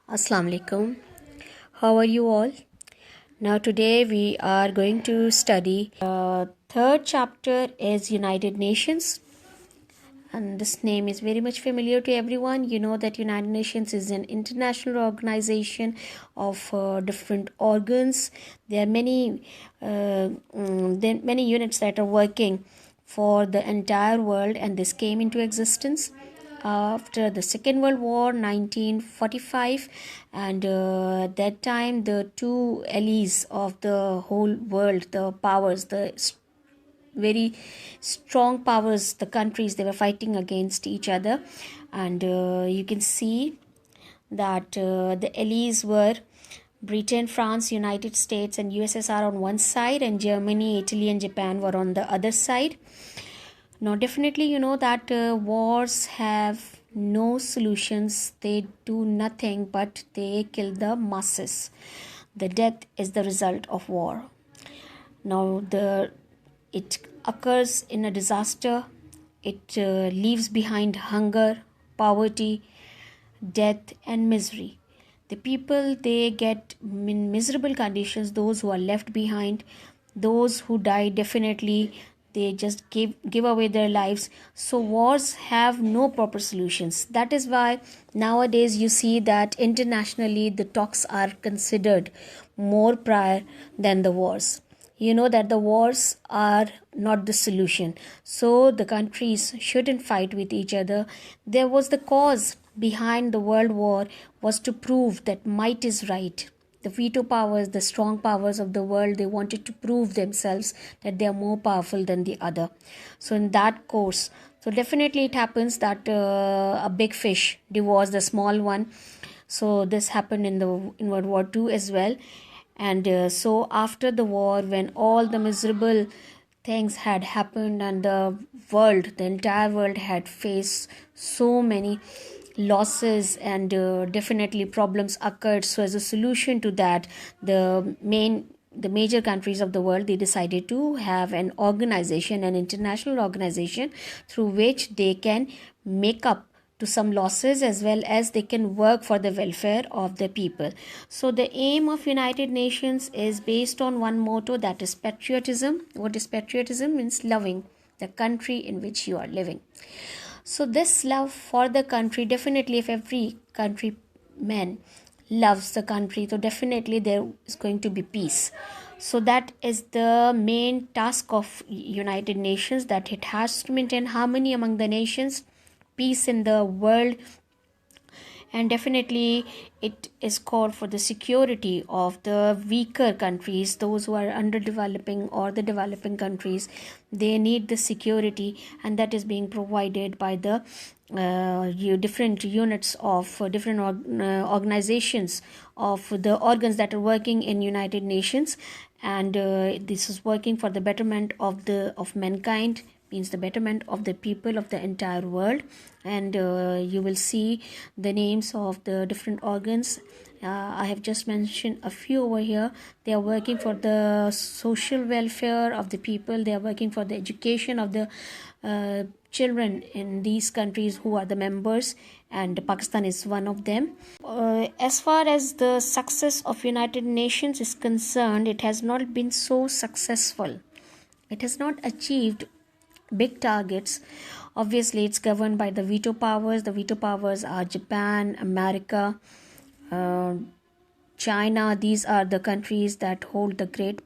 Assalamu alaikum. How are you all? Now today we are going to study third chapter is United Nations, and this name is very much familiar to everyone. You know that United Nations is an international organization of different organs. There are many units that are working for the entire world, and this came into existence after the Second World War 1945, and that time the two allies of the whole world, the powers, the very strong powers, the countries, they were fighting against each other. And you can see that the allies were Britain, France, United States and USSR on one side, and Germany, Italy and Japan were on the other side. Now definitely you know that wars have no solutions. They do nothing but they kill the masses. The death is the result of war. Now it occurs in a disaster. It leaves behind hunger, poverty, death and misery. The people, they get in miserable conditions. Those who are left behind, those who die, definitely they just give away their lives. So wars have no proper solutions. That is why nowadays you see that internationally the talks are considered more prior than the wars. You know that the wars are not the solution, so the countries shouldn't fight with each other. There was the cause behind the world war was to prove that might is right. The veto powers, the strong powers of the world, they wanted to prove themselves that they are more powerful than the other. So in that course, so definitely it happens that a big fish devours the small one. So this happened in World War II as well. And so after the war, when all the miserable things had happened and the entire world had faced so many losses, and definitely problems occurred, so as a solution to that, the major countries of the world, they decided to have an international organization, through which they can make up to some losses, as well as they can work for the welfare of the people. So the aim of United Nations is based on one motto, that is patriotism. What is patriotism? Means loving the country in which you are living. So this love for the country, definitely if every countryman loves the country, so definitely there is going to be peace. So that is the main task of United Nations, that it has to maintain harmony among the nations, peace in the world, and definitely it is called for the security of the weaker countries, those who are underdeveloping or the developing countries. They need the security, and that is being provided by the different units of different organizations of the organs that are working in United Nations. And this is working for the betterment of mankind, means the betterment of the people of the entire world. And you will see the names of the different organs. I have just mentioned a few over here. They are working for the social welfare of the people. They are working for the education of the children in these countries who are the members, and Pakistan is one of them. As far as the success of United Nations is concerned, it has not been so successful. It has not achieved big targets. Obviously it's governed by the veto powers. The veto powers are Japan, America, uh, China. These are the countries that hold the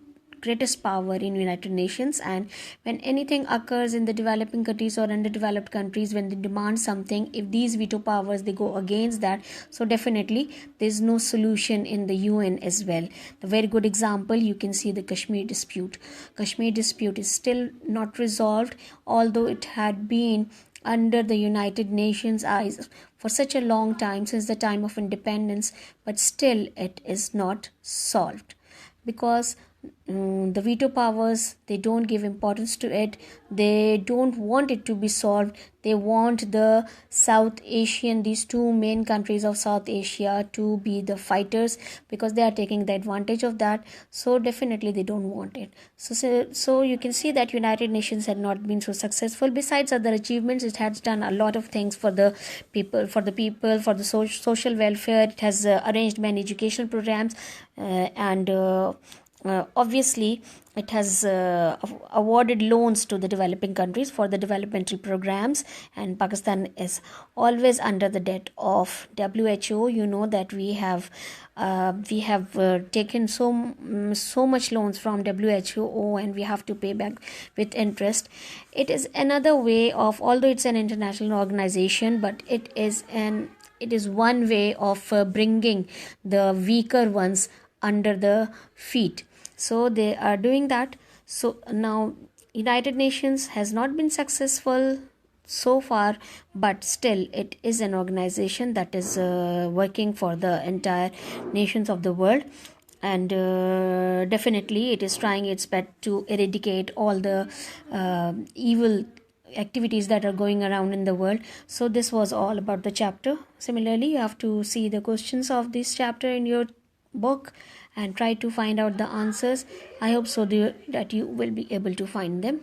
greatest power in United Nations. And when anything occurs in the developing countries or underdeveloped countries, when they demand something, if these veto powers they go against that, so definitely there's no solution in the UN as well. The very good example, you can see the Kashmir dispute. Kashmir dispute is still not resolved, although it had been under the United Nations eyes for such a long time, since the time of independence, but still it is not solved, because the veto powers, they don't give importance to it. They don't want it to be solved. They want the South Asian, these two main countries of South Asia, to be the fighters, because they are taking the advantage of that. So definitely they don't want it. So you can see that United Nations had not been so successful. Besides other achievements, it has done a lot of things for the people, for the social welfare. It has arranged many educational programs, and obviously it has awarded loans to the developing countries for the developmental programs, and Pakistan is always under the debt of WHO. You know that we have taken so much loans from WHO, and we have to pay back with interest. It is another way of, although it's an international organization, but it is one way of bringing the weaker ones under the feet. So they are doing that. So now United Nations has not been successful so far, but still it is an organization that is working for the entire nations of the world, and definitely it is trying its best to eradicate all the evil activities that are going around in the world. So this was all about the chapter. Similarly, you have to see the questions of this chapter in your book and try to find out the answers. I hope so that you will be able to find them.